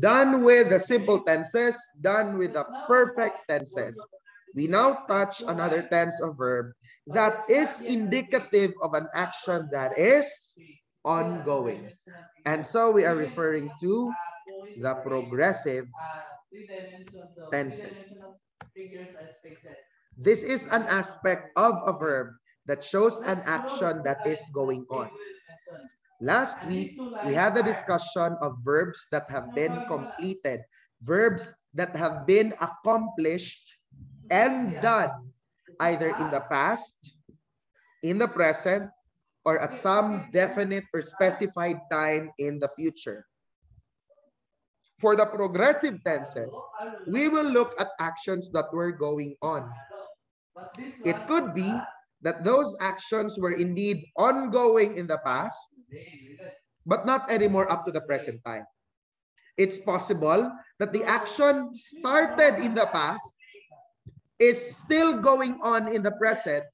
Done with the simple tenses, done with the perfect tenses. We now touch another tense of verb that is indicative of an action that is ongoing. And so we are referring to the progressive tenses. This is an aspect of a verb that shows an action that is going on. Last week, we had a discussion of verbs that have been completed, verbs that have been accomplished and done either in the past, in the present, or at some definite or specified time in the future. For the progressive tenses, we will look at actions that were going on. It could be that those actions were indeed ongoing in the past, but not anymore up to the present time. It's possible that the action started in the past, is still going on in the present,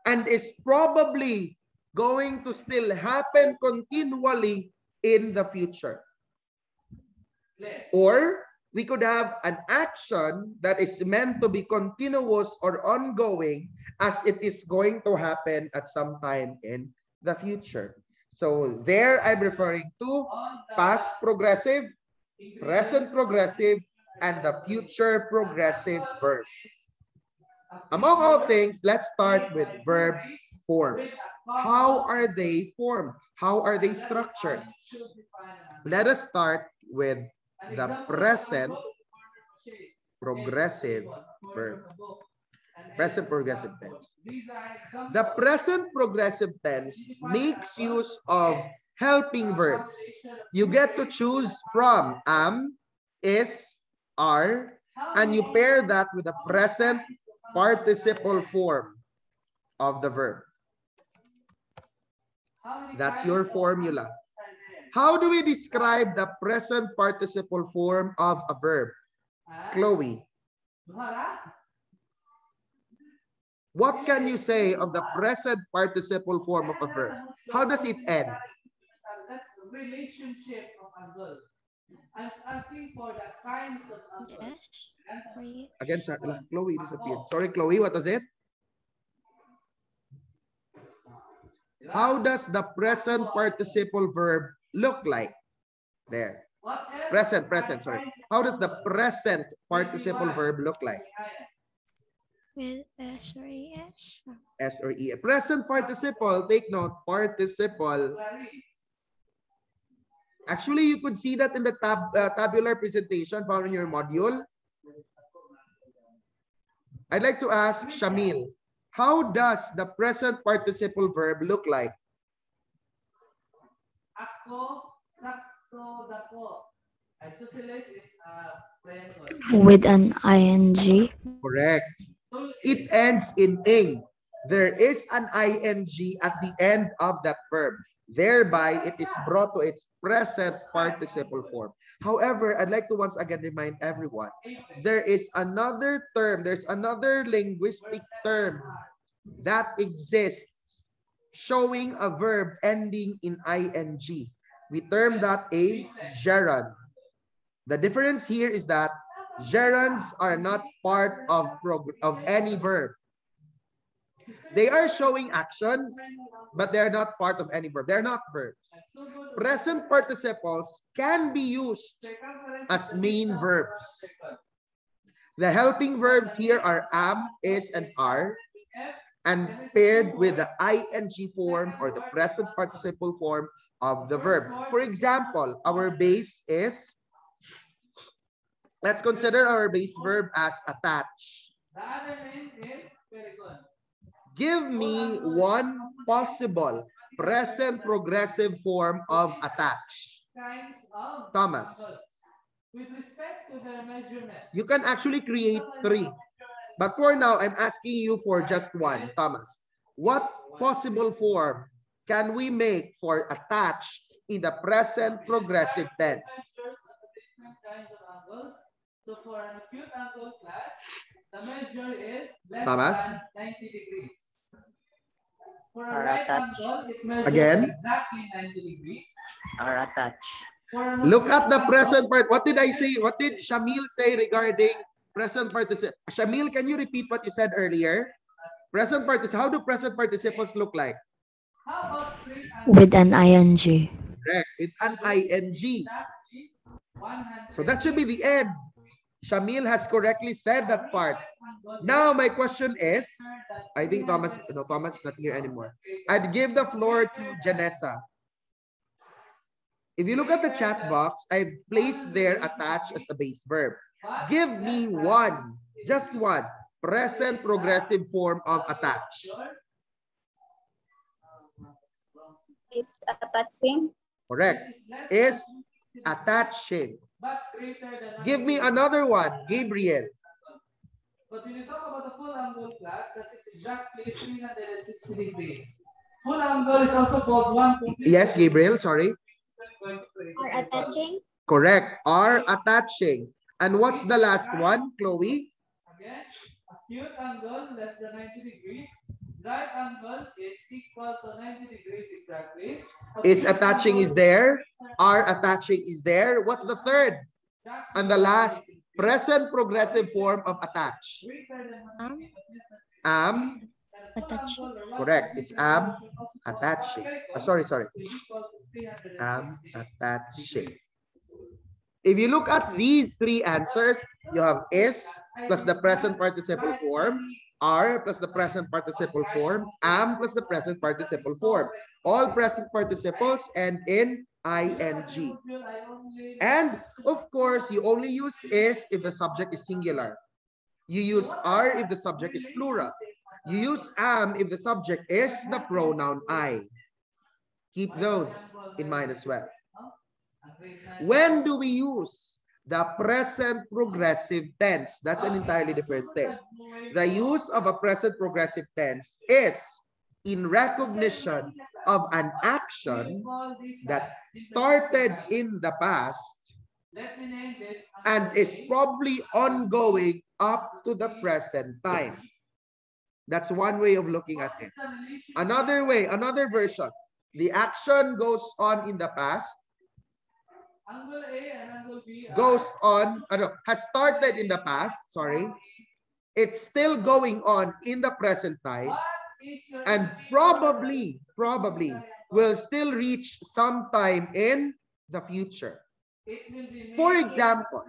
and is probably going to still happen continually in the future. Or we could have an action that is meant to be continuous or ongoing as it is going to happen at some time in the future. So there I'm referring to past progressive, present progressive, and the future progressive verb. Among all things, let's start with verb forms. How are they formed? How are they structured? Let us start with the present progressive verb. Present progressive tense. The present progressive tense makes use of helping verbs. You get to choose from am, is, are, and you pair that with the present participle form of the verb. That's your formula. How do we describe the present participle form of a verb? Chloe, what can you say of the present participle form of a verb? How does it end? That's the relationship of angles. I'm asking for the kinds of angles. Again, Chloe disappeared. Sorry, Chloe, what was it? How does the present participle verb look like? There. Present, sorry. How does the present participle verb look like? With S or ES. S or E. Present participle, take note, participle. Actually, you could see that in the tabular presentation found in your module. I'd like to ask Shamil, how does the present participle verb look like? Ako, sakto, dako. Isosceles is with an ing. Correct. It ends in ing. There is an ing at the end of that verb. Thereby, it is brought to its present participle form. However, I'd like to once again remind everyone, there is another term, there's another linguistic term that exists showing a verb ending in ing. We term that a gerund. The difference here is that gerunds are not part of any verb. They are showing actions, but they're not part of any verb. They're not verbs. Present participles can be used as main verbs. The helping verbs here are am, is, and are, and paired with the ing form or the present participle form of the verb. For example, our base is, let's consider our base verb as attach. Give me one possible present progressive form of attach. Thomas. With respect to the measurement. You can actually create 3. But for now, I'm asking you for just one. Thomas. What possible form can we make for attach in the present progressive tense? So for an acute angle class, the measure is less Thomas? than 90 degrees. For a Or right attach. angle, it measures Again? exactly 90 degrees. Or attach. Look at the present part. What did I say? What did Shamil say regarding present participle? Shamil, can you repeat what you said earlier? Present participle. How do present participles look like? How about straight With an ing. Correct. It's an ing. exactly 100 So that should be the end. Shamil has correctly said that part. Now my question is, I think Thomas is not here anymore. I'd give the floor to Janessa. If you look at the chat box, I've placed there attached as a base verb. Give me one, just one, present progressive form of attach. Is attaching. Correct. Is attaching. but greater than Give me another one, Gabriel. But when you talk about the full angle class, that is exactly 360 degrees. Full angle is also called 1 complete. Yes, Gabriel, sorry. Or attaching. Correct. Are attaching. And what's the last one, Chloe? Again, acute angle less than 90 degrees. Right angle is equal to 90 degrees exactly. Is attaching is there. Are attaching is there. What's the third? And the last, present progressive form of attach. Am. Attaching. Correct. It's am attaching. Sorry. Am attaching. If you look at these three answers, you have is plus the present participle form, are plus the present participle form, am plus the present participle form. All present participles end in ing. And of course, you only use is if the subject is singular. You use are if the subject is plural. You use am if the subject is the pronoun I. Keep those in mind as well. When do we use the present progressive tense? That's an entirely different thing. The use of a present progressive tense is in recognition of an action that started in the past and is probably ongoing up to the present time. That's one way of looking at it. Another way, another version. The action goes on in the past, Angle A and angle B has started in the past, sorry. It's still going on in the present time and probably will still reach sometime in the future. For example,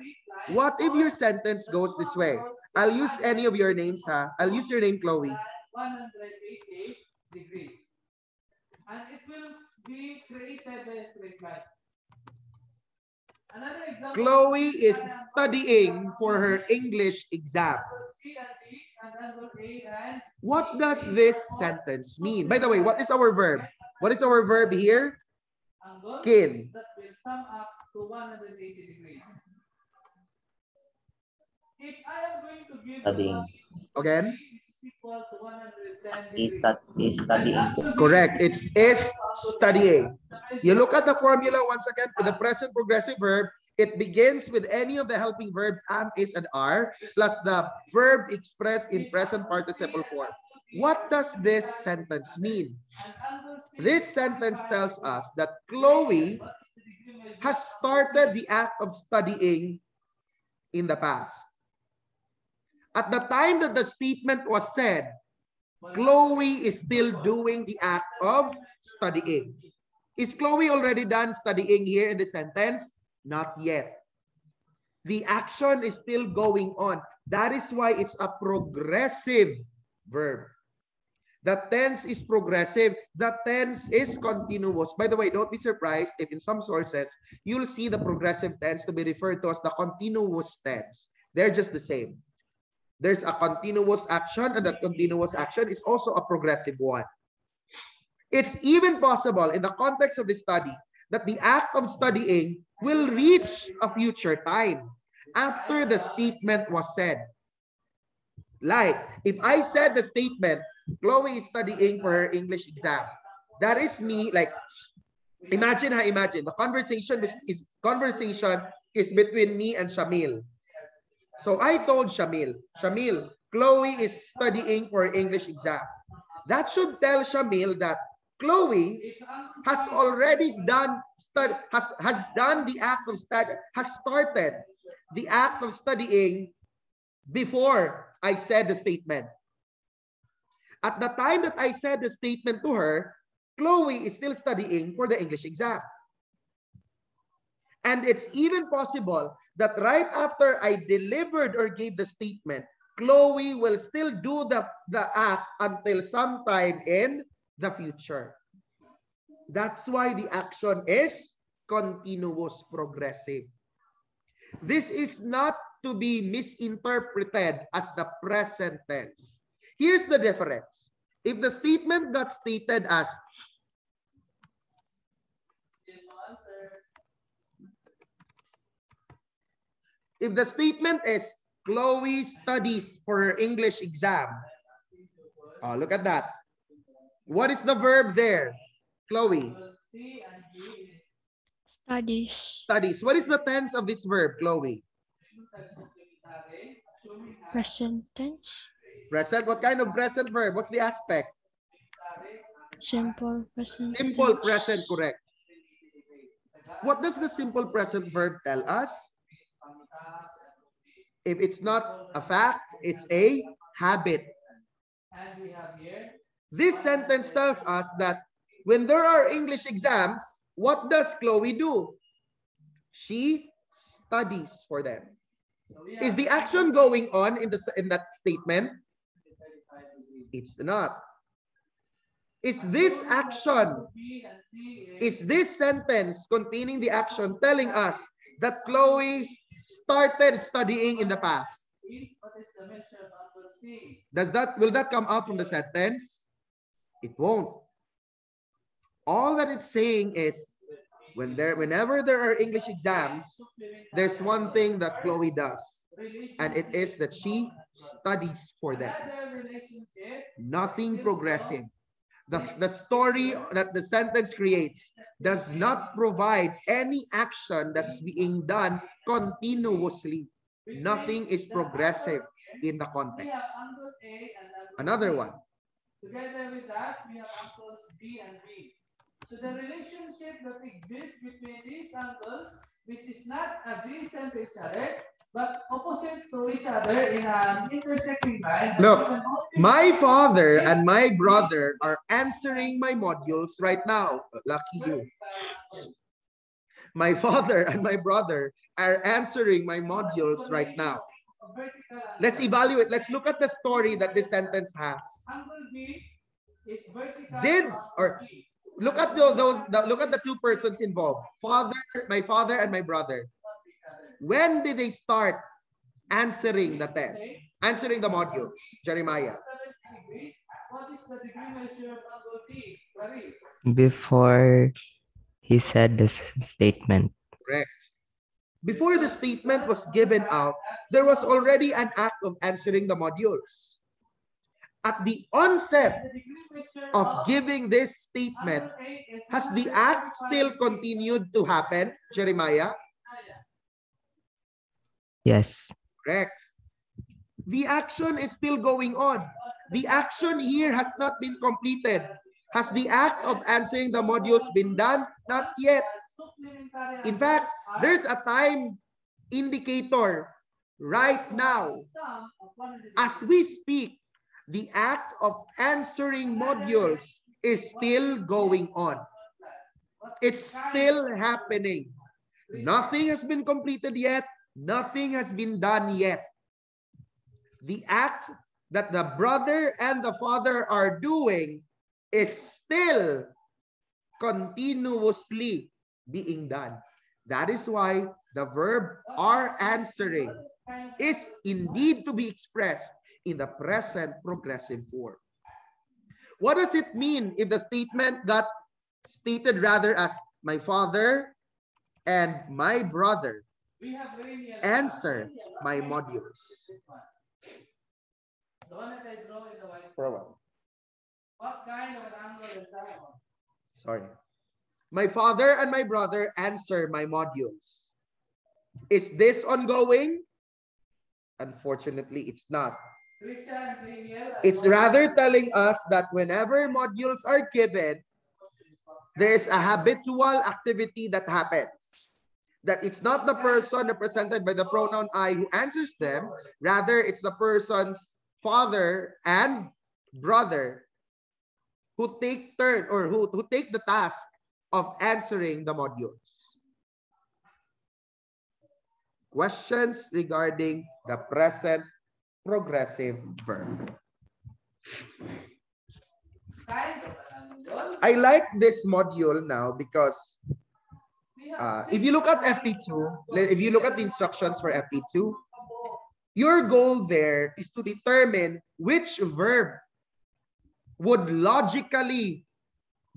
what if your sentence goes this way? I'll use any of your names, ha? I'll use your name, Chloe. 188 degrees. And it will be created by a straight line. Another example, Chloe is studying for her English exam. What does this sentence mean? By the way, what is our verb? What is our verb here? Kin. That will sum up to 180 degrees. If I am going to give Studying. Again? is equal to 110 Is degrees. studying. Correct. It's is studying. You look at the formula once again for the present progressive verb. It begins with any of the helping verbs am, is, and are, plus the verb expressed in present participle form. What does this sentence mean? This sentence tells us that Chloe has started the act of studying in the past. At the time that the statement was said, Chloe is still doing the act of studying. Is Chloe already done studying here in the sentence? Not yet. The action is still going on. That is why it's a progressive verb. The tense is progressive. The tense is continuous. By the way, don't be surprised if in some sources, you'll see the progressive tense to be referred to as the continuous tense. They're just the same. There's a continuous action, and that continuous action is also a progressive one. It's even possible in the context of the study that the act of studying will reach a future time after the statement was said. Like, if I said the statement, Chloe is studying for her English exam. That is me, like, imagine, the conversation is between me and Shamil. So I told Shamil, Chloe is studying for her English exam. That should tell Shamil that Chloe has already done has done the act of study, has started the act of studying before I said the statement. At the time that I said the statement to her, Chloe is still studying for the English exam. And it's even possible that right after I delivered or gave the statement, Chloe will still do the act until sometime in the future. That's why the action is continuous progressive. This is not to be misinterpreted as the present tense. Here's the difference. If the statement got stated as if the statement is Chloe studies for her English exam. Oh, look at that. What is the verb there? Chloe. Studies. Studies. What is the tense of this verb, Chloe? Present tense. Present. What kind of present verb? What's the aspect? Simple present Simple tense. present, correct. What does the simple present verb tell us? If it's not a fact, it's a habit. This sentence tells us that when there are English exams, what does Chloe do? She studies for them. Is the action going on in that statement? It's not. Is this action, is this sentence containing the action telling us that Chloe started studying in the past? Will that come out from the sentence? It won't. All that it's saying is whenever there are English exams, there's one thing that Chloe does, and it is that she studies for them. Nothing progressive. The story that the sentence creates does not provide any action that's being done continuously. Nothing is progressive in the context. Another one. Together with that, we have angles B and B. So the relationship that exists between these angles, which is not adjacent to each other, but opposite to each other in an intersecting line. Look, my father and my brother are answering my modules right now. Lucky you. My father and my brother are answering my modules right now. Let's evaluate. Let's look at the story that this sentence has. Look at look at the two persons involved. My father and my brother. When did they start answering the test? Answering the modules, Jeremiah? What is the degree measure of angle B, Clarice? Before he said this statement. Correct. Before the statement was given out, there was already an act of answering the modules. At the onset of giving this statement, has the act still continued to happen, Jeremiah? Yes. Correct. The action is still going on. The action here has not been completed. Has the act of answering the modules been done? Not yet. In fact, there's a time indicator right now. As we speak, the act of answering modules is still going on. It's still happening. Nothing has been completed yet. Nothing has been done yet. The act that the brother and the father are doing is still continuously being done. That is why the verb are answering is indeed to be expressed in the present progressive form. What does it mean if the statement got stated rather as my father and my brother answer my modules? The one that I draw in the white. For a while. What kind of an angle is that one? Sorry. My father and my brother answer my modules. Is this ongoing? Unfortunately, it's not. It's rather telling us that whenever modules are given, There is a habitual activity that happens. That it's not the person represented by the pronoun I who answers them. Rather, it's the person's father and brother who take turn or who take the task of answering the modules. Questions regarding the present progressive verb. I like this module now because if you look at FP2, if you look at the instructions for FP2, your goal there is to determine which verb would logically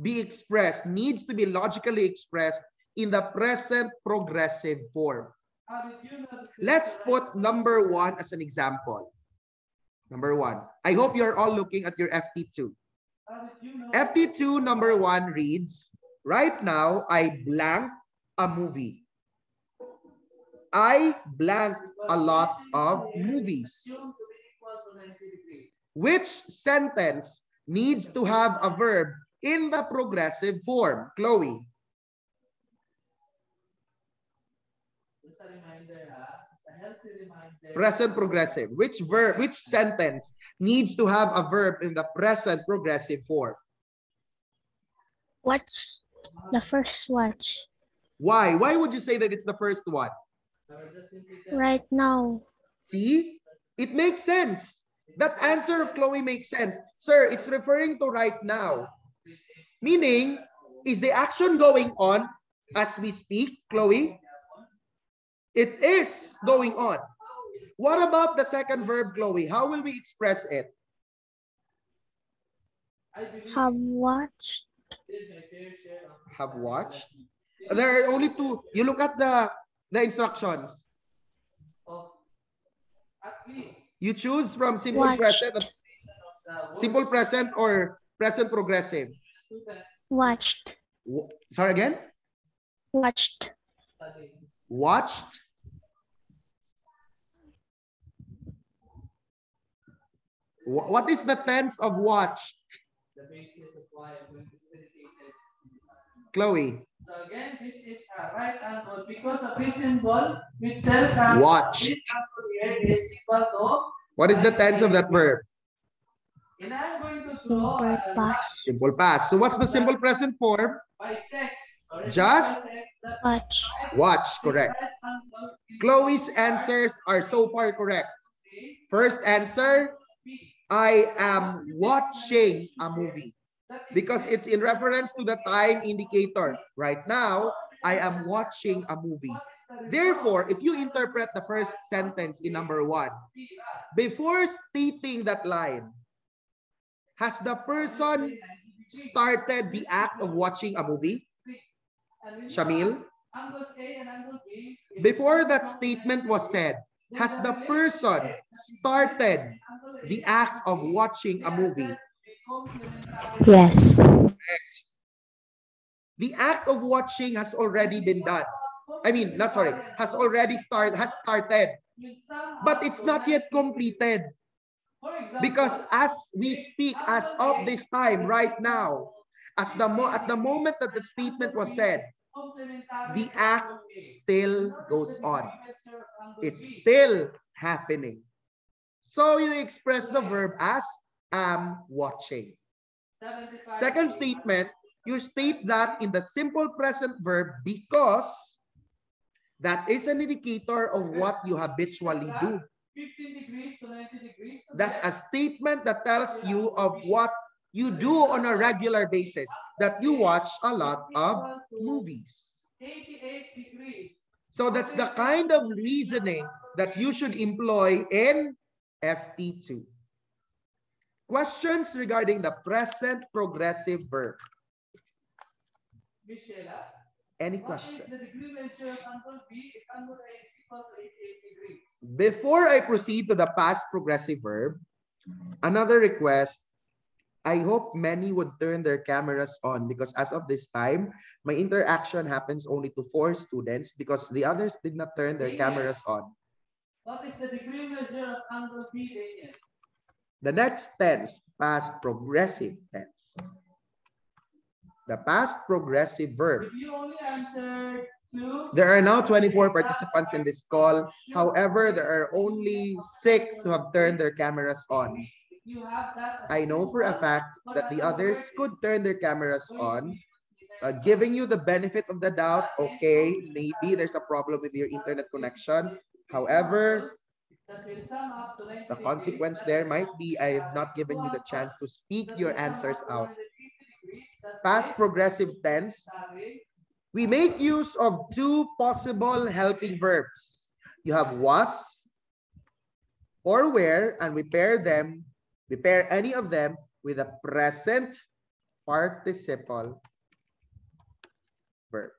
be expressed, needs to be logically expressed in the present progressive form. Let's put number 1 as an example. Number 1. I hope you're all looking at your FP2. FP2 number 1 reads, right now, I blank a movie. I blank a lot of movies. Which sentence needs to have a verb in the progressive form? Chloe. Present progressive. Which verb, which sentence needs to have a verb in the present progressive form? Watch. The first watch. Why? Why would you say that it's the first one? Right now. See? It makes sense. That answer of Chloe makes sense. Sir, it's referring to right now. Meaning, is the action going on as we speak, Chloe? It is going on. What about the second verb, Chloe? How will we express it? Have watched. Have watched. There are only 2. You look at the instructions. You choose from simple present or present progressive. Watched. Sorry again? Watched. Watched. What is the tense of watched? Chloe. So again, this is a right angle because of this symbol, which tells us watched. this angle here is equal to. What is the tense of that verb? And I'm going to draw Simple past. Simple past. So what's the simple present form? By sex. Just Watch. watch, correct. Chloe's answers are so far correct. First answer, I am watching a movie. Because it's in reference to the time indicator. Right now, I am watching a movie. Therefore, if you interpret the first sentence in number 1, before stating that line, has the person started the act of watching a movie? Shamil? Before that statement was said, has the person started the act of watching a movie? Yes. The act of watching has already been done. Has started. But it's not yet completed. Because as we speak, as of this time, right now, at the moment that the statement was said, the act still goes on. It's still happening. So you express the verb as am watching. Second statement, you state that in the simple present verb because that is an indicator of what you habitually do. 15 degrees to 90 degrees. That's a statement that tells you of what you do on a regular basis, that you watch a lot of movies. 88 degrees. So that's the kind of reasoning that you should employ in FT2. Questions regarding the present progressive verb? Michela, Any what question? is the degree measure of angle B if angle A is equal to 88 degrees? Before I proceed to the past progressive verb, another request, I hope many would turn their cameras on because as of this time, my interaction happens only to 4 students because the others did not turn their cameras on. What is the degree measure of angle B, Daniel? The next tense, past progressive tense. The past progressive verb. If you only answered 2, There are now 24 participants in this call. However, there are only 6 who have turned their cameras on. if you have that as I know for a simple, fact but that as the a others word, could turn their cameras it's going to on. be considered Giving you the benefit of the doubt, okay, maybe there's a problem with your internet connection. However, that will sum up to 90 the degrees. consequence That there is might be I have not given you the chance to speak that your will sum answers up to out. 180 degrees. That Past is progressive tense, sorry. we make use of 2 possible helping verbs. You have was or were, and we pair any of them with a present participle verb.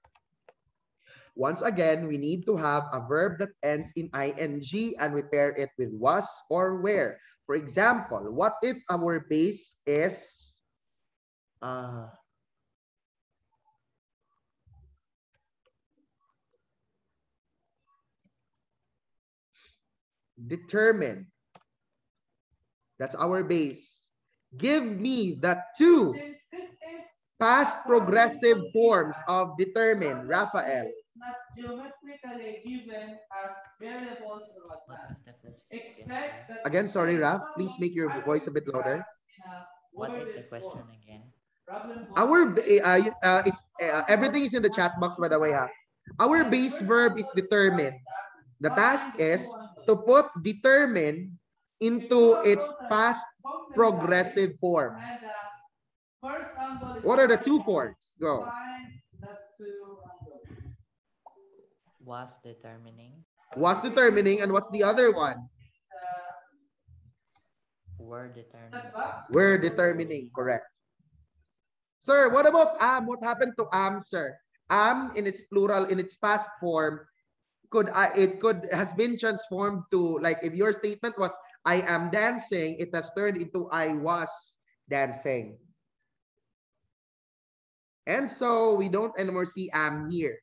Once again, we need to have a verb that ends in ing and we pair it with was or were. For example, what if our base is determined? That's our base. Give me the 2 Since this is past progressive forms of determine, Rafael. it's not geometrically given as variables or whatnot. Expect that Again, sorry, the Raf. Please make your voice a bit louder. What is the question again? Everything is in the chat box, by the way. Our base verb is determine. The task is to put determine into its past progressive form. And first angle is What are the 2 forms? Go. find the 2 angles. Was determining. Was determining, and what's the other one? Were determining. We're determining, correct. Sir, what about am? What happened to am, sir? Am in its plural, in its past form, has been transformed to, like, if your statement was I am dancing, it has turned into I was dancing. And so we don't anymore see am here.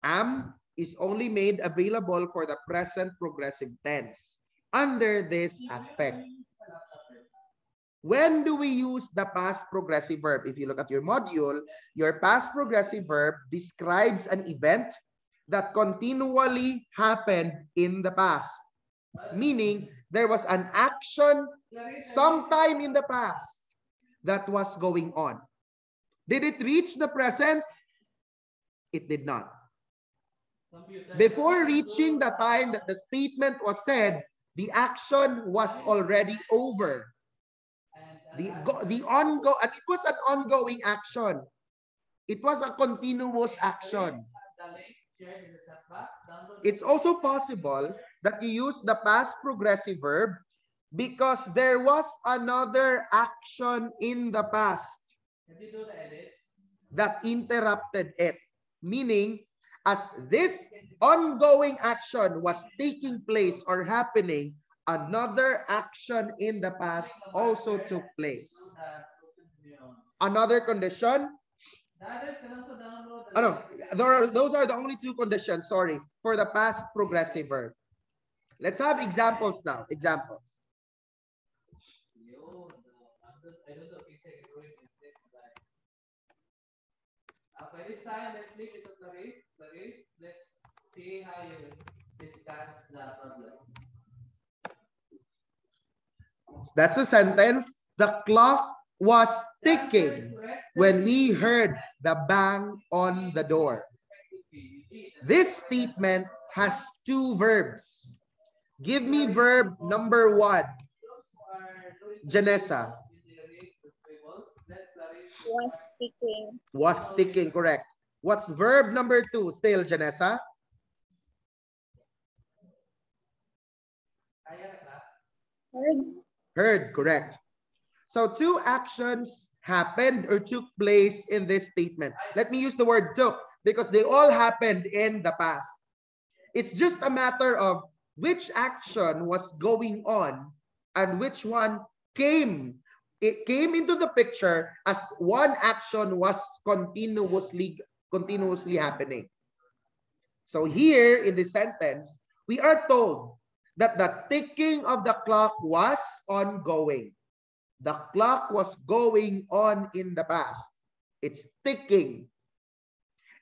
Am is only made available for the present progressive tense under this aspect. When do we use the past progressive verb? If you look at your module, your past progressive verb describes an event that continually happened in the past. Meaning, there was an action sometime in the past that was going on. Did it reach the present? It did not. Before reaching the time that the statement was said, the action was already over. It was an ongoing action. It was a continuous action. It's also possible that you use the past progressive verb because there was another action in the past that interrupted it. Meaning, as this ongoing action was taking place or happening, another action in the past also took place. Another condition? No, those are the only 2 conditions, sorry, for the past progressive verb. Let's have examples now. Examples. Okay, this time let's leave it to Clarice. Let's see how you discuss the problem. That's a sentence. The clock was ticking when we heard the bang on the door. This statement has 2 verbs. Give me verb number 1. Janessa. Was speaking. Was ticking, correct. What's verb number 2? Still, Janessa? Heard. Heard, correct. So 2 actions happened or took place in this statement. Let me use the word took because they all happened in the past. It's just a matter of which action was going on and which one came. It came into the picture as one action was continuously happening. So here in this sentence, we are told that the ticking of the clock was ongoing. The clock was going on in the past. It's ticking.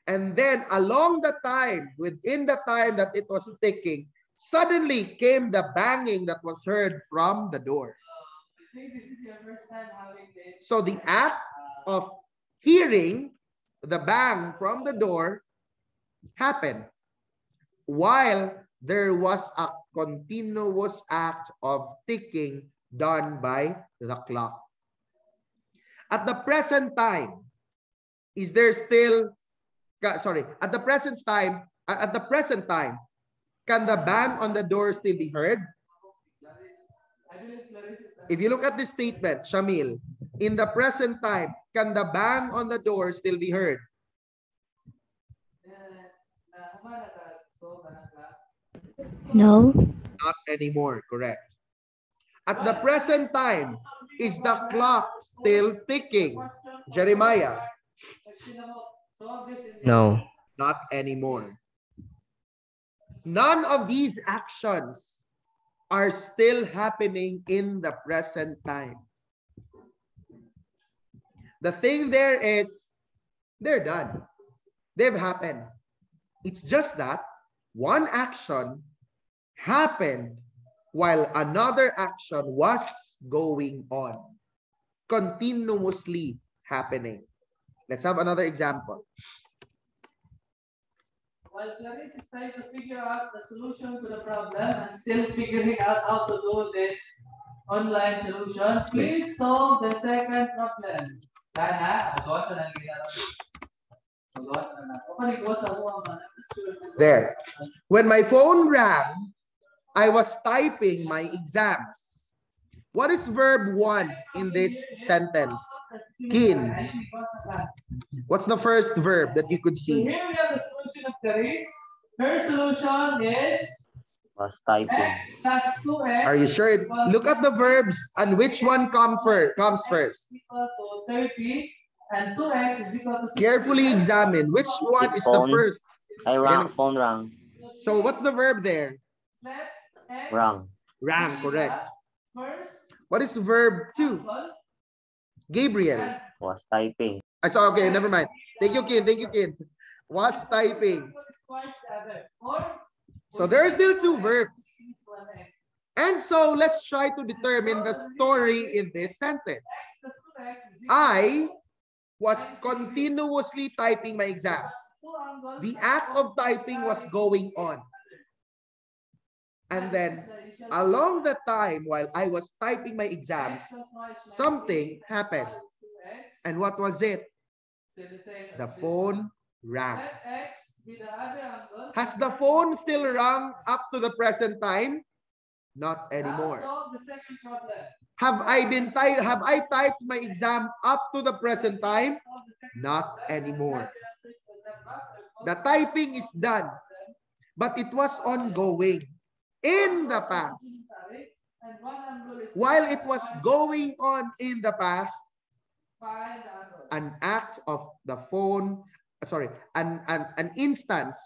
And then along the time, within the time that it was ticking, suddenly came the banging that was heard from the door. I think this is your first time having this. So the act of hearing the bang from the door happened while there was a continuous act of ticking done by the clock. At the present time, is there still, sorry, at the present time, can the bang on the door still be heard? If you look at this statement, Shamil, in the present time, can the bang on the door still be heard? No. Not anymore, correct. At the present time, is the clock still ticking? Jeremiah? No. Not anymore. None of these actions are still happening in the present time. The thing there is, they're done. They've happened. It's just that one action happened while another action was going on, continuously happening. Let's have another example. While Clarice is trying to figure out the solution to the problem and still figuring out how to do this online solution, please solve the second problem. There. When my phone rang, I was typing my exams. What is verb 1 in this sentence? Kin. What's the first verb that you could So see? here we have the solution of Clarice. Her solution is Was typing. x plus 2x. Are you sure? Look at the verbs and which one comes first. Equal to 30 and 2x is equal to 60. Carefully examine which one is the Phone. first. Phone rang. So what's the verb there? Let x Rang. Rang, correct. first What is verb 2? angle Gabriel. Was typing. I saw, okay, never mind. Thank you, Kin. Was typing. So there are still two verbs. And so let's try to determine the story in this sentence. I was continuously typing my exams. The act of typing was going on. And then along the time while I was typing my exams, something happened. And what was it? The phone rang. Has the phone still rung up to the present time? Not anymore. Have I typed my exam up to the present time? Not anymore. The typing is done, but it was ongoing in the past. While it was going on in the past, an act of the phone, an instance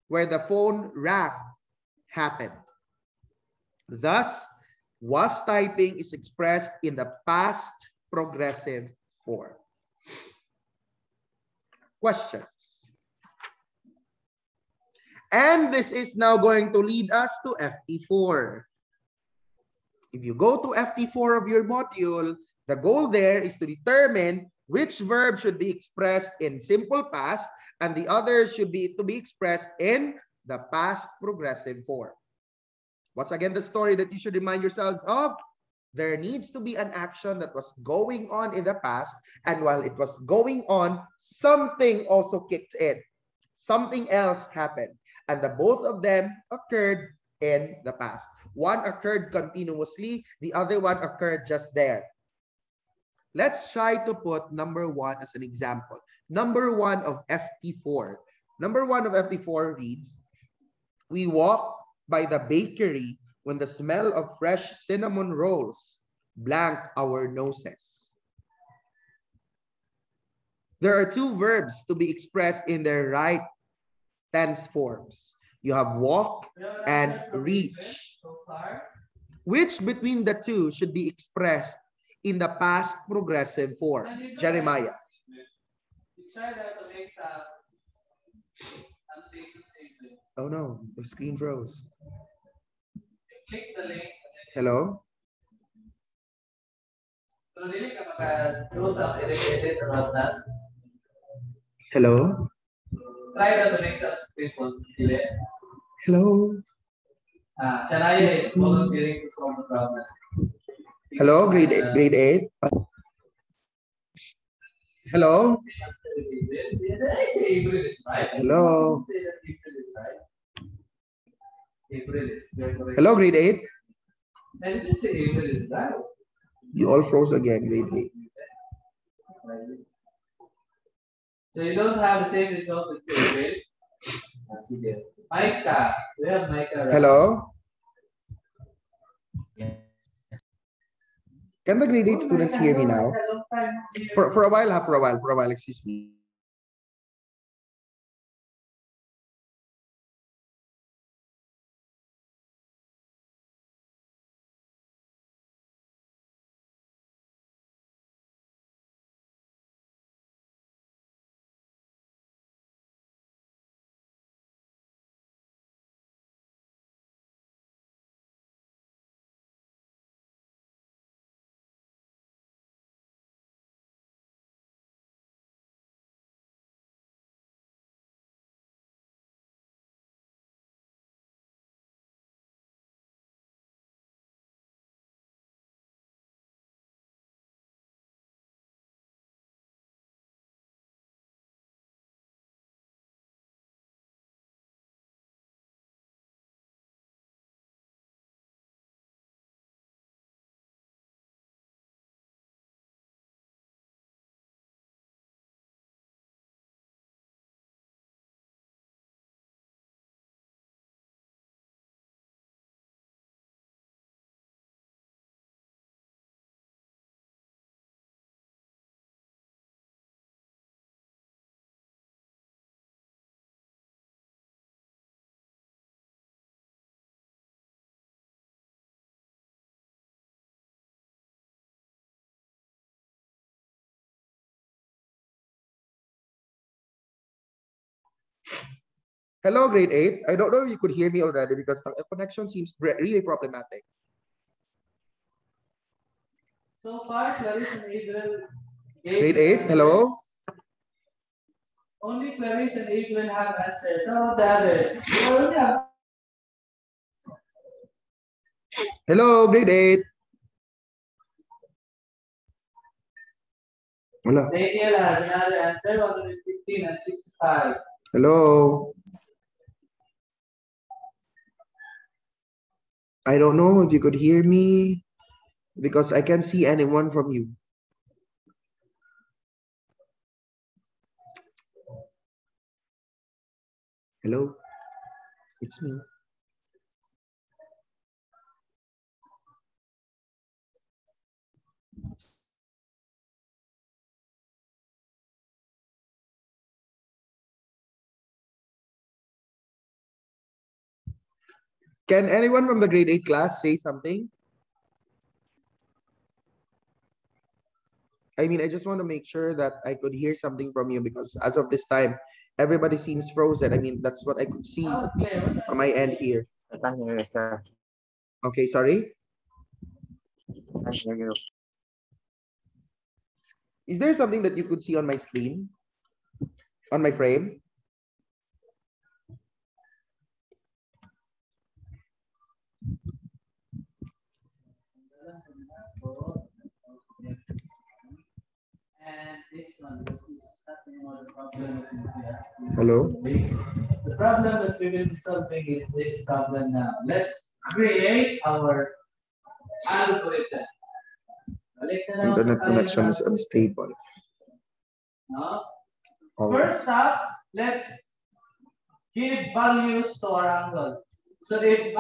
where the phone rang happened. Thus, was typing is expressed in the past progressive form. Questions? And this is now going to lead us to FT4. If you go to FT4 of your module, the goal there is to determine which verb should be expressed in simple past and the other should be expressed in the past progressive form. What's again the story that you should remind yourselves of? There needs to be an action that was going on in the past, and while it was going on, something also kicked in. Something else happened, and the both of them occurred in the past. One occurred continuously, the other one occurred just there. Let's try to put number 1 as an example. Number 1 of FT4. Number 1 of FT4 reads, we walk by the bakery when the smell of fresh cinnamon rolls blank our noses. There are two verbs to be expressed in their right tense forms. You have walk and reach. Which between the two should be expressed in the past progressive form? Jeremiah. tried out to make some annotations in. Oh no, the screen froze. You click the link. Hello? So really do some edit about that. Hello? Try out to make some scribbles. Hello? Shania is volunteering to solve the problem. Hello, grade 8. Hello? Did I say April is right? Hello? Say that April is right. April is correct. Hello, grade 8. I didn't say April is right. You all froze again, grade 8. So you don't have the same result with April. Let's see there. Micah. We have Micah. Right? Hello? Yes. Can the grade 8 students hear me now? For a while, excuse me. Hello, grade 8. I don't know if you could hear me already because the connection seems really problematic. So far, Clarice and April. Grade 8, hello? Only Clarice and April have answers. Some of the others. Hello, grade 8. Hello. Daniel has another answer, 115 and 65. Hello. I don't know if you could hear me because I can't see anyone from you. Hello, it's me. Can anyone from the grade 8 class say something? I mean, I just want to make sure that I could hear something from you because as of this time, everybody seems frozen. I mean, that's what I could see on my end here. I can hear you, sir. Okay, sorry. I can hear you. Is there something that you could see on my screen? On my frame? And this one, this is nothing more the problem that we are asking. Hello? The problem that we will be solving is this problem now. Let's create our algorithm. Internet connection is unstable. No? Oh. First up, let's give values to our angles. So if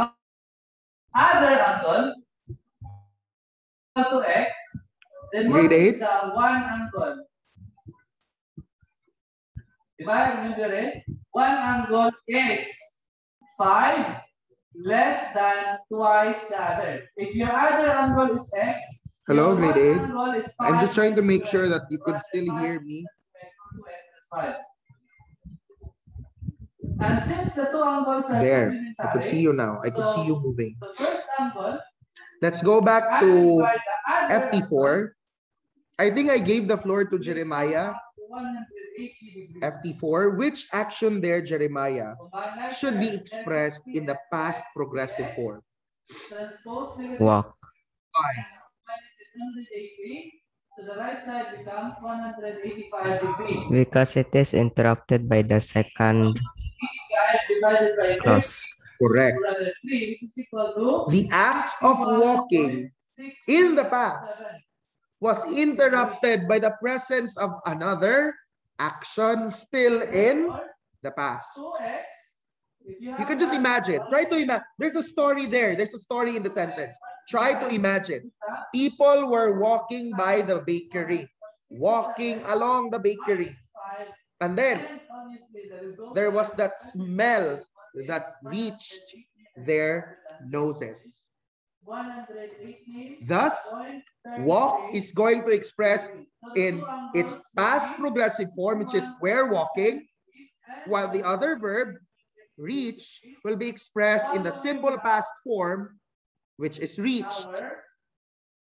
other angle to x, then what is the one angle? If I remember it, one angle is 5 less than twice the other. If your other angle is x, hello, grade 8. angle is 5 I'm just trying to make sure that you could still hear me. 5. And since the two angles are There, complementary, I could see you now. I could see you moving. the first angle Let's go back added to by the other FT4. I think I gave the floor to Jeremiah. 180 degrees. FT4, which action there, Jeremiah, should be expressed in the past progressive form? Transpose negative Walk. Why? 180. So the right side becomes 185 degrees. Because it is interrupted by the second 85 divided by 3, clause. Correct. 203, which is equal to The act of walking in the past was interrupted by the presence of another action still in the past. 2x. You can just imagine. Try to imagine. There's a story there. There's a story in the sentence. Try to imagine. People were walking by the bakery, walking along the bakery. And then there was that smell that reached their noses. Thus, walk is going to express in its past progressive form, which is where walking, while the other verb, reach, will be expressed in the simple past form, which is reached.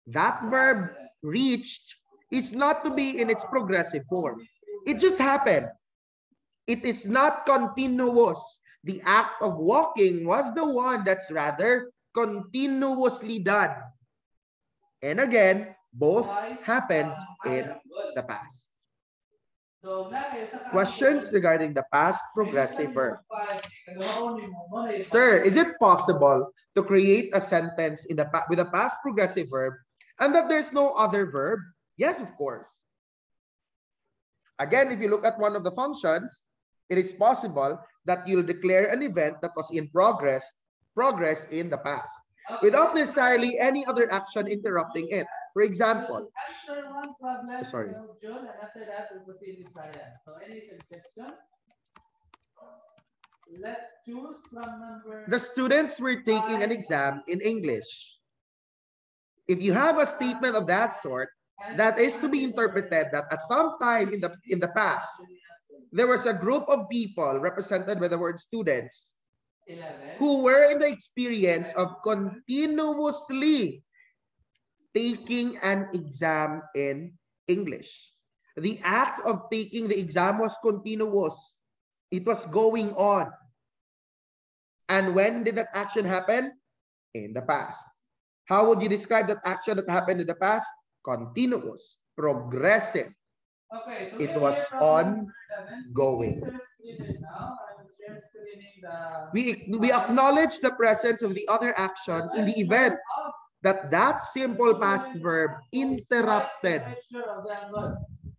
That verb, reached, is not to be in its progressive form. It just happened. It is not continuous. The act of walking was the one that's rather continuously done. And again, both happened in the past. Questions regarding the past progressive verb. Sir, is it possible to create a sentence in the with a past progressive verb and that there's no other verb? Yes, of course. Again, if you look at one of the functions, it is possible that you'll declare an event that was in progress in the past, without necessarily any other action interrupting it. For example, sorry. And after that, we'll proceed with science. So any suggestion? Let's choose from number. The students were taking an exam in English. If you have a statement of that sort, that is to be interpreted that at some time in the past, there was a group of people represented by the word students 11. who were in the experience of continuously taking an exam in English. The act of taking the exam was continuous. It was going on. And when did that action happen? In the past. How would you describe that action that happened in the past? Continuous, progressive. Okay, so it was ongoing. We acknowledge the presence of the other action in the event that simple past verb interrupted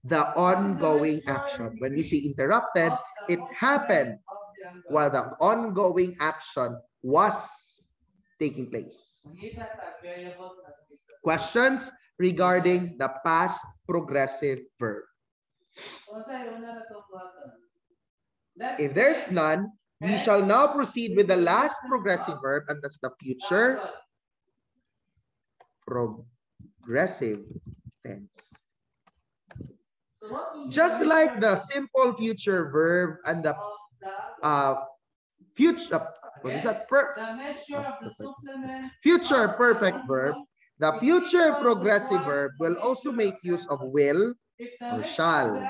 the ongoing action. When we say interrupted, it happened while the ongoing action was taking place. Questions regarding the past progressive verb? If there's none, we shall now proceed with the last progressive verb, and that's the future progressive tense. Just like the simple future verb and the future, what is that? Future perfect verb. The future progressive verb will also make use of will or shall.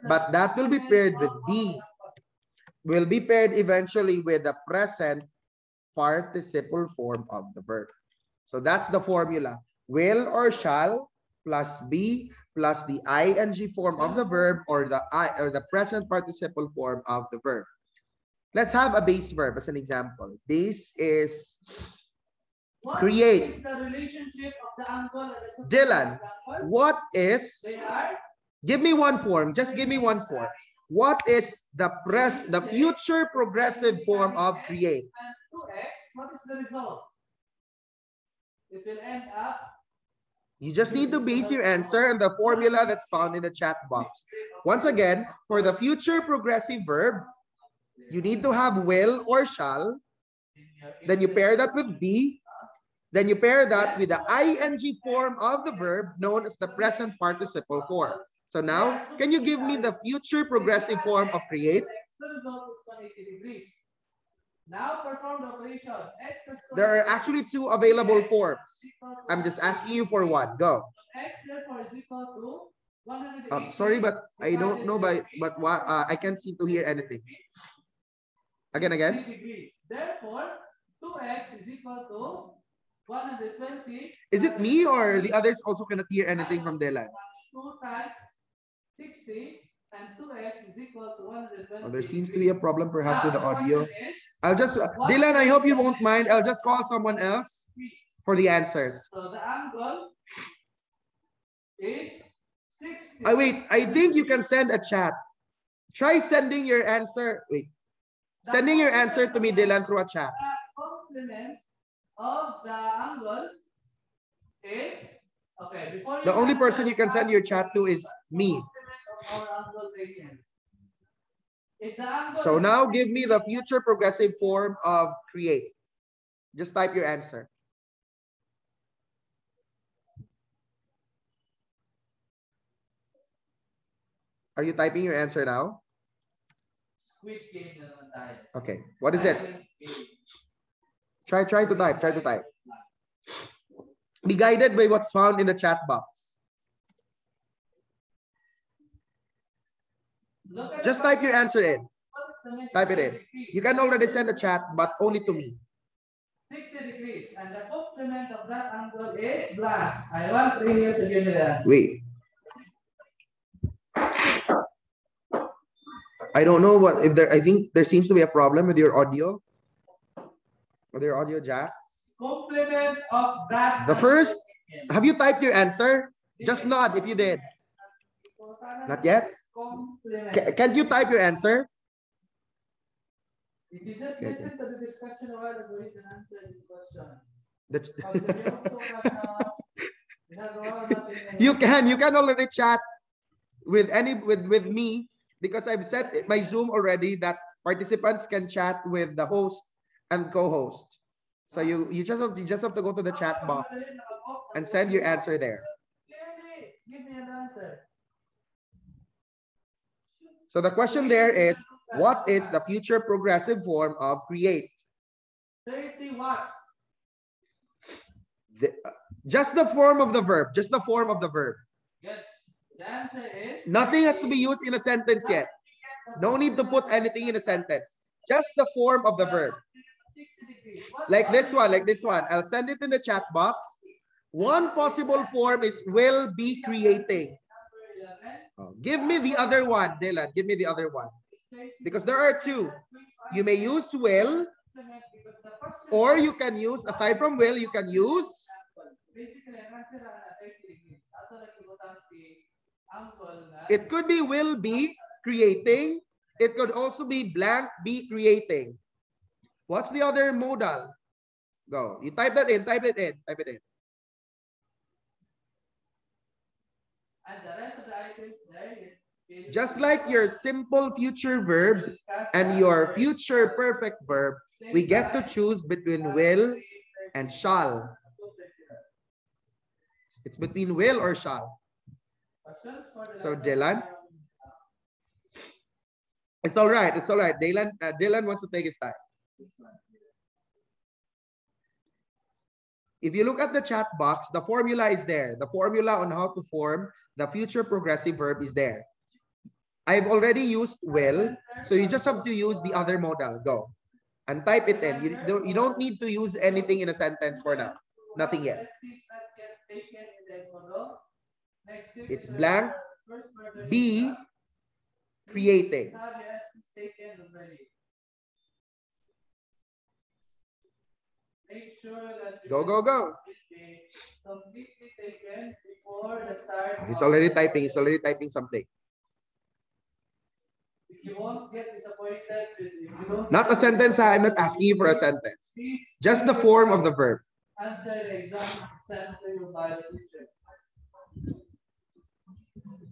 But that will be paired with be. Will be paired eventually with the present participle form of the verb. So that's the formula. Will or shall plus be plus the ing form of the verb or the present participle form of the verb. Let's have a base verb as an example. Base is create. What is the relationship of the angle and the Dylan, what is? Give me one form. Just give me one form. What is the future progressive form of create? And 2x, what is the result? It will end up. You just need to base your answer on the formula that's found in the chat box. Once again, for the future progressive verb, you need to have will or shall. Then you pair that with be. Then you pair that with the ing form of the verb known as the present participle form. So now, can you give me the future progressive form of create? The result is 180 degrees. Now perform the operation. There are actually two available forms. I'm just asking you for one. Go. X therefore is equal to 180. Sorry, but I don't know but what I can't seem to hear anything. Again. Degrees. Therefore, 2x is equal to 120. Is it me or the others also cannot hear anything from Dylan? 2 times 60 and 2x is equal to 120. Oh, there seems to be a problem perhaps with the audio. I'll just, Dylan, I hope you won't mind. I'll just call someone else for the answers. So the angle is 60. Wait, I think you can send a chat. Try sending your answer. Wait. Sending your answer to me, Dylan, through a chat. The complement of the angle is, okay, before the only person you can send your chat to is me. So now give me the future progressive form of create. Just type your answer. Are you typing your answer now? Okay, what is it? Try to type. Be guided by what's found in the chat box. Just type your answer in. Type it in. You can already send a chat, but only to me. 60 degrees, and the complement of that angle is blank. I want you to give me the answer. Wait. I don't know what if there. I think there seems to be a problem with your audio. With your audio jack. Complement of that. The first. Have you typed your answer? Just nod if you did. Not yet. Can you type your answer? If you just listen to the discussion a while ago, you can answer this question. You can already chat with me because I've set my Zoom already that participants can chat with the host and co-host. So you just have to go to the chat box and send your answer there. Give me an answer. So the question there is, what is the future progressive form of create? 30 what? Just the form of the verb. Just the form of the verb. Yes. The answer is... Nothing has to be used in a sentence yet. No need to put anything in a sentence. Just the form of the verb. Like this one. I'll send it in the chat box. One possible form is will be creating. Oh, give me the other one, Dylan. Give me the other one. Because there are two. You may use will, or you can use, aside from will, you can use... It could be will be creating. It could also be blank be creating. What's the other modal? Go. You type that in, type it in. And the rest of the items there is just like your simple future verb and your future perfect verb, we get to choose between will and shall. It's between will or shall. So Dylan, it's all right. Dylan wants to take his time. If you look at the chat box, the formula is there. The formula on how to form the future progressive verb is there. I've already used will, so you just have to use the other modal. Go and type it in. You don't need to use anything in a sentence for now. Nothing yet. It's blank be creating. Make sure that go. Completely taken before the start. He's already typing something. You won't get disappointed if you don't. Not a sentence. I'm not asking you for a sentence. Just the form of the verb. Answer the exam sent to you by the teacher.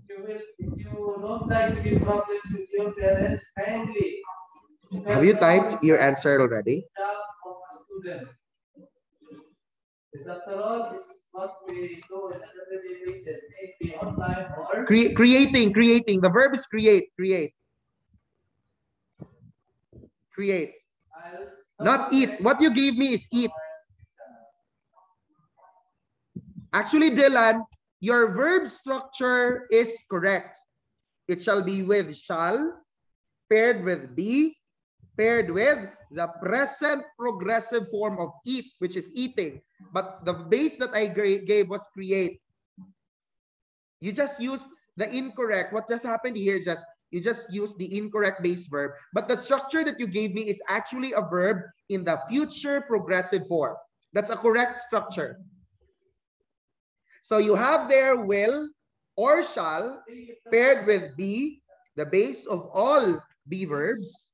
If you don't like to give problems with your parents, kindly. Have you typed your answer already? Job of a student. After all, this is what we do on a everyday basis. be online or Creating. The verb is create. Not eat. What you gave me is eat. Actually, Dylan, your verb structure is correct. It shall be with shall, paired with be, paired with the present progressive form of eat, which is eating. But the base that I gave was create. You just used the incorrect. What just happened here, you just used the incorrect base verb. But the structure that you gave me is actually a verb in the future progressive form. That's a correct structure. So you have there will or shall paired with be, the base of all be verbs,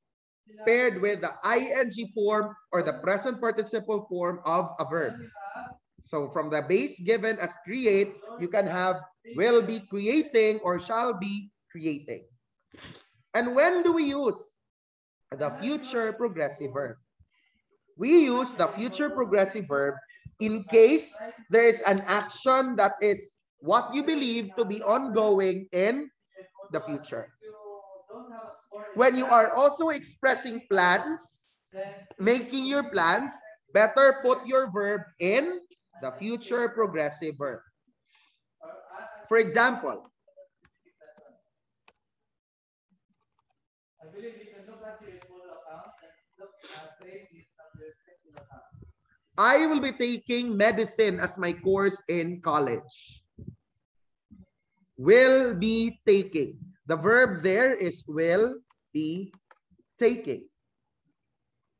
paired with the ing form or the present participle form of a verb. So from the base given as create, you can have will be creating or shall be creating. And when do we use the future progressive verb? We use the future progressive verb in case there is an action that is what you believe to be ongoing in the future. When you are also expressing plans, making your plans, better put your verb in the future progressive verb. For example, I believe you can look at your full account and look at trace it from your respective account. I will be taking medicine as my course in college. Will be taking. The verb there is will be taking.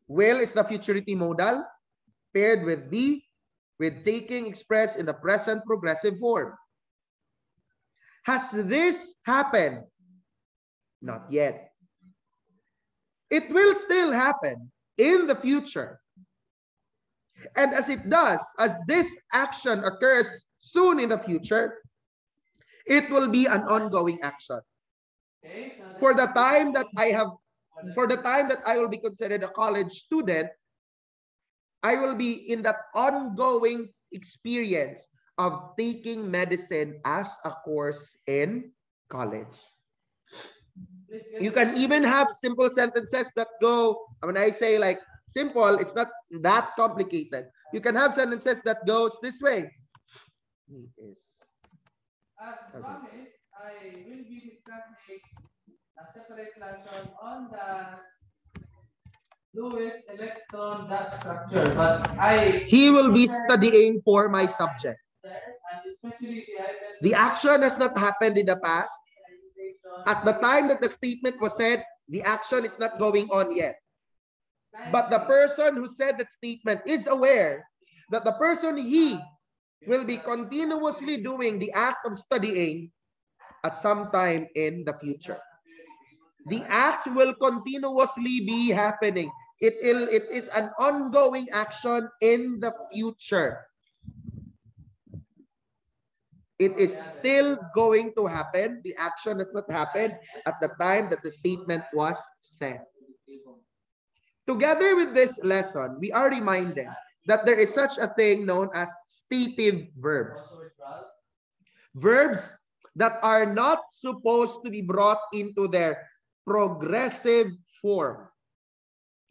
Will is the futurity modal paired with be, with taking expressed in the present progressive form. Has this happened? Not yet. It will still happen in the future. And as it does, as this action occurs soon in the future, it will be an ongoing action. For the time that I will be considered a college student, I will be in that ongoing experience of taking medicine as a course in college. You can even have simple sentences that go, when I say like simple, it's not that complicated. You can have sentences that goes this way. As promised, I will be discussing a separate lesson on the Lewis electron dot structure, but he will be studying for my subject. And especially the action has not happened in the past. At the time that the statement was said, the action is not going on yet. But the person who said that statement is aware that the person he will be continuously doing the act of studying at some time in the future. The act will continuously be happening. It is an ongoing action in the future. It is still going to happen. The action has not happened at the time that the statement was said. Together with this lesson, we are reminded that there is such a thing known as stative verbs. Verbs that are not supposed to be brought into their progressive form.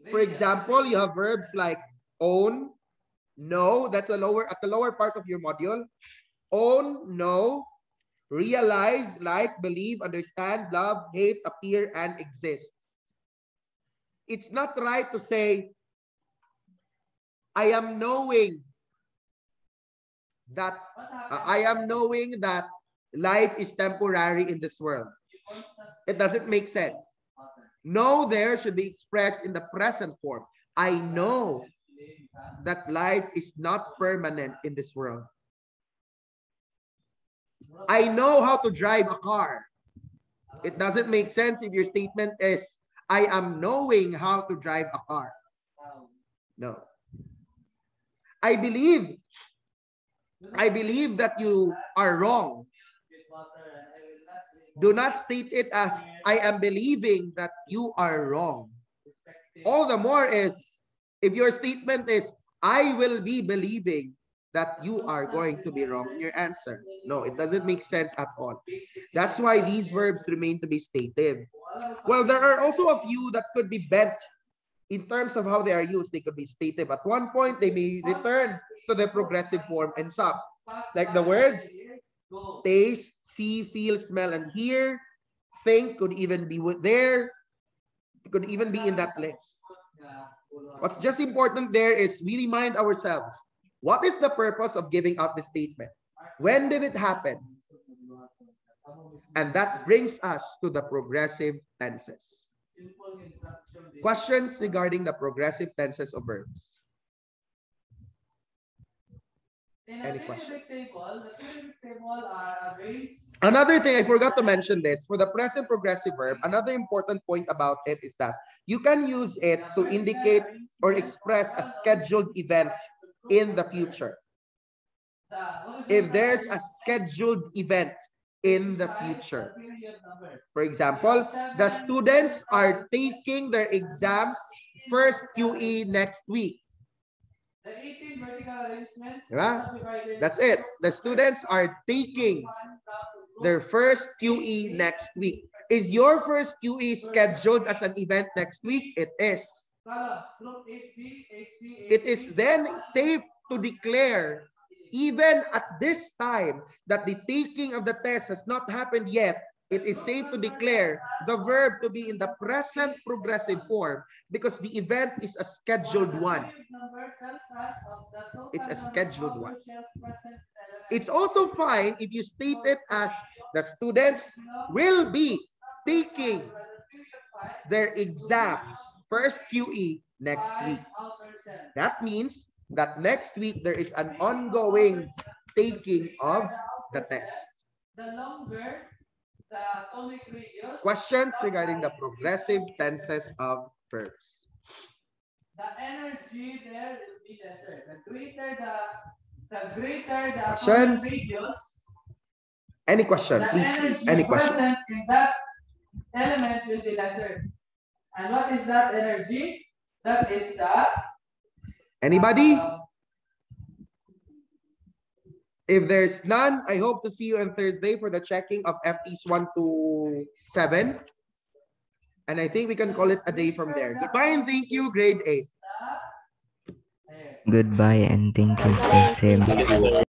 For example, you have verbs like own, know, that's at the lower part of your module. Own, know, realize, like, believe, understand, love, hate, appear, and exist. It's not right to say, I am knowing that life is temporary in this world. It doesn't make sense. Know there should be expressed in the present form. I know that life is not permanent in this world. I know how to drive a car. It doesn't make sense if your statement is, I am knowing how to drive a car. No. I believe that you are wrong. Do not state it as, I am believing that you are wrong. All the more is, if your statement is, I will be believing that you are going to be wrong in your answer. No, it doesn't make sense at all. That's why these verbs remain to be stative. Well, there are also a few that could be bent in terms of how they are used. They could be stative at one point, they may return to the progressive form and some. Like the words taste, see, feel, smell, and hear. Think could even be there. It could even be in that list. What's just important there is we remind ourselves, what is the purpose of giving out the statement? When did it happen? And that brings us to the progressive tenses. Questions regarding the progressive tenses of verbs? Any question? Another thing, I forgot to mention this, for the present progressive verb, another important point about it is that you can use it to indicate or express a scheduled event in the future. If there's a scheduled event in the future. For example, the students are taking their exams first QE next week. The 18 vertical arrangements That's it. The students are taking their first QE next week. Is your first QE scheduled as an event next week? It is. It is then safe to declare, even at this time, that the taking of the test has not happened yet. It is safe to declare the verb to be in the present progressive form because the event is a scheduled one. It's a scheduled one. It's also fine if you state it as the students will be taking their exams, first QE, next week. That means that next week there is an ongoing taking of the test. Questions regarding the progressive tenses of verbs? The energy there will be lesser. The greater the Questions? radius. Any question? Please. Any question? In that element will be lesser. And what is that energy? That is the. Anybody? If there's none, I hope to see you on Thursday for the checking of FTs 1 to 7. And I think we can call it a day from there. Goodbye and thank you, grade 8. Goodbye and thank you, Sir Sim.